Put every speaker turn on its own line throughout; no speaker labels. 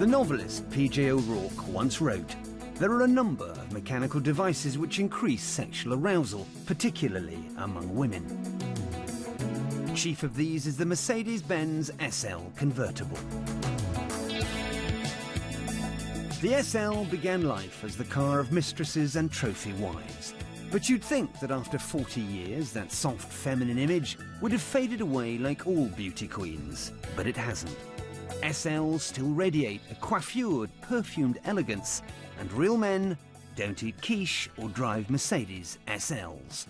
The novelist P.J. O'Rourke once wrote, "There are a number of mechanical devices which increase sexual arousal, particularly among women. Chief of these is the Mercedes-Benz SL convertible." The SL began life as the car of mistresses and trophy wives. But you'd think that after 40 years, that soft feminine image would have faded away like all beauty queens, but it hasn't. SLs still radiate a coiffured, perfumed elegance, and real men don't eat quiche or drive Mercedes SLs.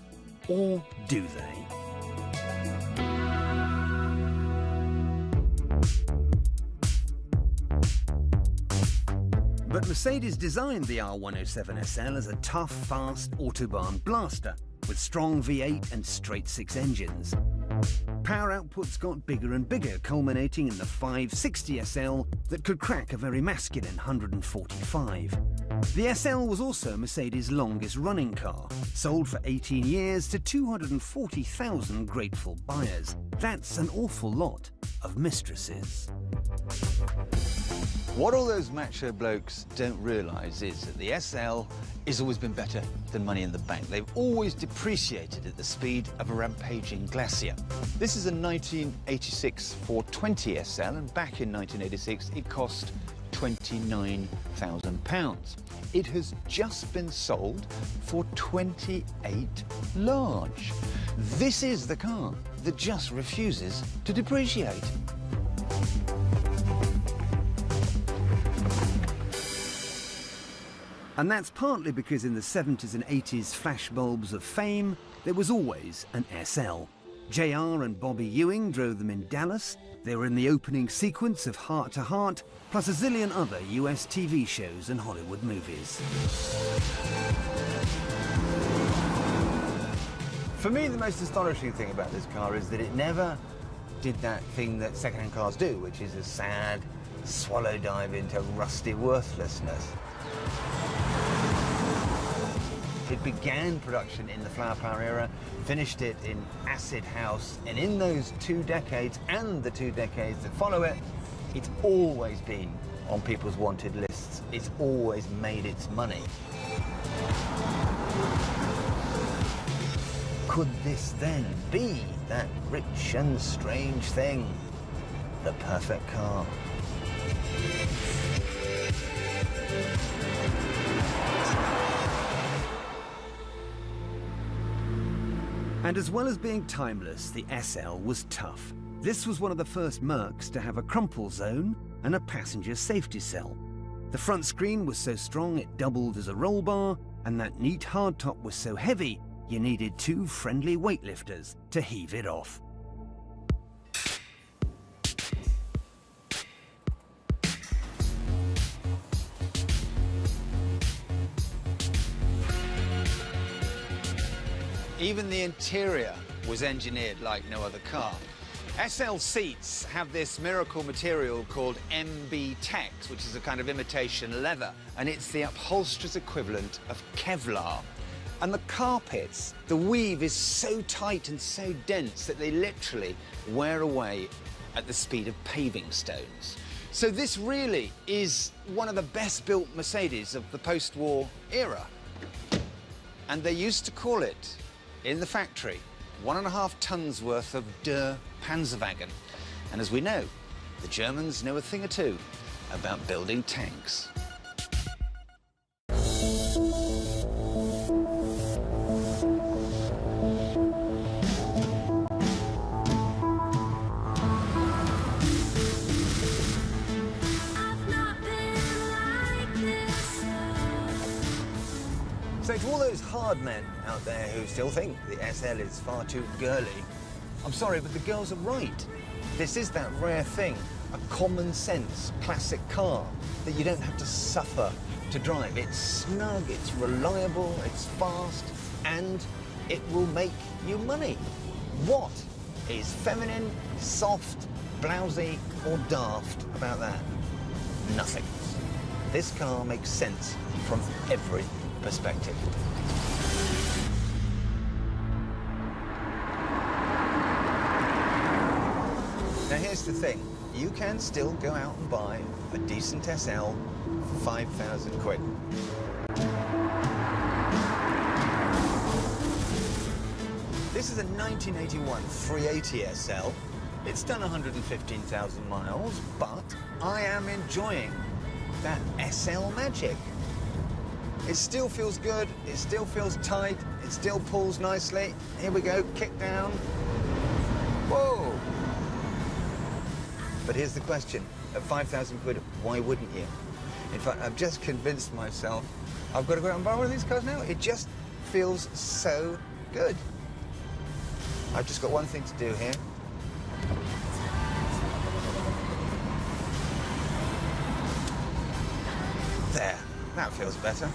Or do they? But Mercedes designed the R107 SL as a tough, fast Autobahn blaster with strong V8 and straight-six engines. Power outputs got bigger and bigger, culminating in the 560 SL that could crack a very masculine 145. The SL was also Mercedes' longest running car, sold for 18 years to 240,000 grateful buyers. That's an awful lot of mistresses.
What all those macho blokes don't realise is that the SL has always been better than Money in the Bank. They've always depreciated at the speed of a rampaging glacier. This is a 1986 420 SL, and back in 1986 it cost £29,000. It has just been sold for 28 large. This is the car that just refuses to depreciate.
And that's partly because in the 70s and 80s flashbulbs of fame, there was always an SL. JR and Bobby Ewing drove them in Dallas. They were in the opening sequence of Heart to Heart, plus a zillion other US TV shows and Hollywood movies.
For me, the most astonishing thing about this car is that it never did that thing that second-hand cars do, which is a sad swallow dive into rusty worthlessness. It began production in the Flower Power era, finished it in Acid House, and in those 2 decades and the 2 decades that follow it, it's always been on people's wanted lists. It's always made its money. Could this then be that rich and strange thing? The perfect car.
And as well as being timeless, the SL was tough. This was one of the first Mercs to have a crumple zone and a passenger safety cell. The front screen was so strong it doubled as a roll bar, and that neat hardtop was so heavy you needed 2 friendly weightlifters to heave it off.
Even the interior was engineered like no other car. SL seats have this miracle material called MB Tex, which is a kind of imitation leather, and it's the upholsterer's equivalent of Kevlar. And the carpets, the weave is so tight and so dense that they literally wear away at the speed of paving stones. So this really is one of the best-built Mercedes of the post-war era. And they used to call it, in the factory, 1.5 tons worth of Der Panzerwagen. And as we know, the Germans know a thing or two about building tanks.
So to all those hard men out there who still think the SL is far too girly, I'm sorry, but the girls are right. This is that rare thing, a common sense classic car that you don't have to suffer to drive. It's snug, it's reliable, it's fast, and it will make you money. What is feminine, soft, blousy, or daft about that? Nothing. This car makes sense from every perspective. Now here's the thing. You can still go out and buy a decent SL for 5,000 quid. This is a 1981 380 SL. It's done 115,000 miles, but I am enjoying that SL magic. It still feels good, it still feels tight, it still pulls nicely. Here we go, kick down. Whoa! But here's the question, at 5,000 quid, why wouldn't you? In fact, I've just convinced myself I've got to go out and buy one of these cars now. It just feels so good. I've just got one thing to do here. There, that feels better.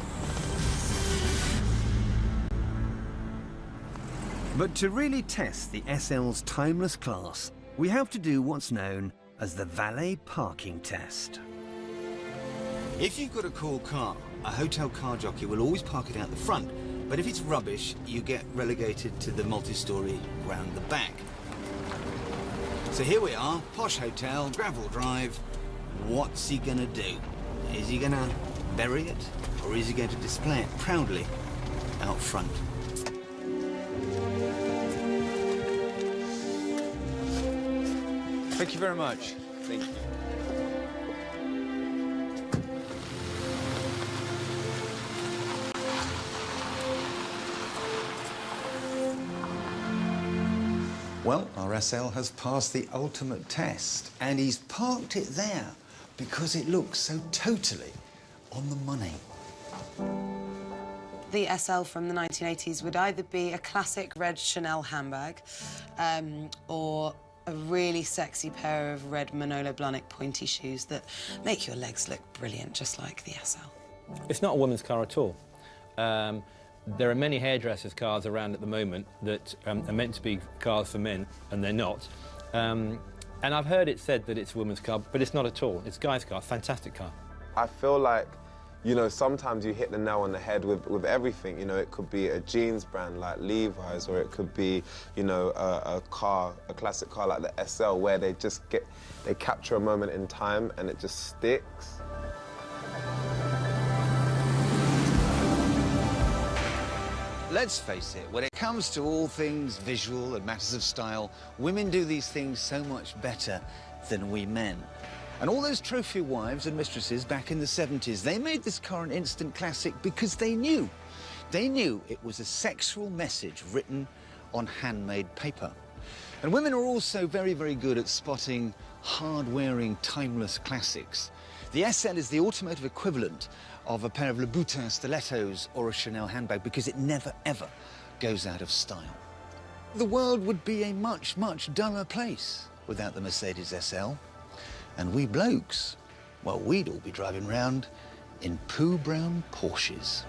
But to really test the SL's timeless class, we have to do what's known as the valet parking test. If you've got a cool car, a hotel car jockey will always park it out the front, but if it's rubbish, you get relegated to the multi-storey round the back. So here we are, posh hotel, gravel drive. What's he gonna do? Is he gonna bury it, or is he going to display it proudly out front?
Thank you very much.
Thank you. Well, our SL has passed the ultimate test, and he's parked it there because it looks so totally on the money.
The SL from the 1980s would either be a classic red Chanel handbag or a really sexy pair of red Manolo Blahnik pointy shoes that make your legs look brilliant, just like the SL.
It's not a woman's car at all. There are many hairdressers' cars around at the moment that are meant to be cars for men, and they're not. And I've heard it said that it's a woman's car, but it's not at all. It's a guy's car, fantastic car.
I feel like, you know, sometimes you hit the nail on the head with everything. You know, it could be a jeans brand like Levi's, or it could be, you know, a classic car like the SL, where they capture a moment in time and it just sticks.
Let's face it, when it comes to all things visual and matters of style, women do these things so much better than we men. And all those trophy wives and mistresses back in the 70s, they made this car an instant classic because they knew it was a sexual message written on handmade paper. And women are also very, very good at spotting hard-wearing, timeless classics. The SL is the automotive equivalent of a pair of Louboutin stilettos or a Chanel handbag because it never, ever goes out of style. The world would be a much, much duller place without the Mercedes SL. And we blokes, well, we'd all be driving round in poo-brown Porsches.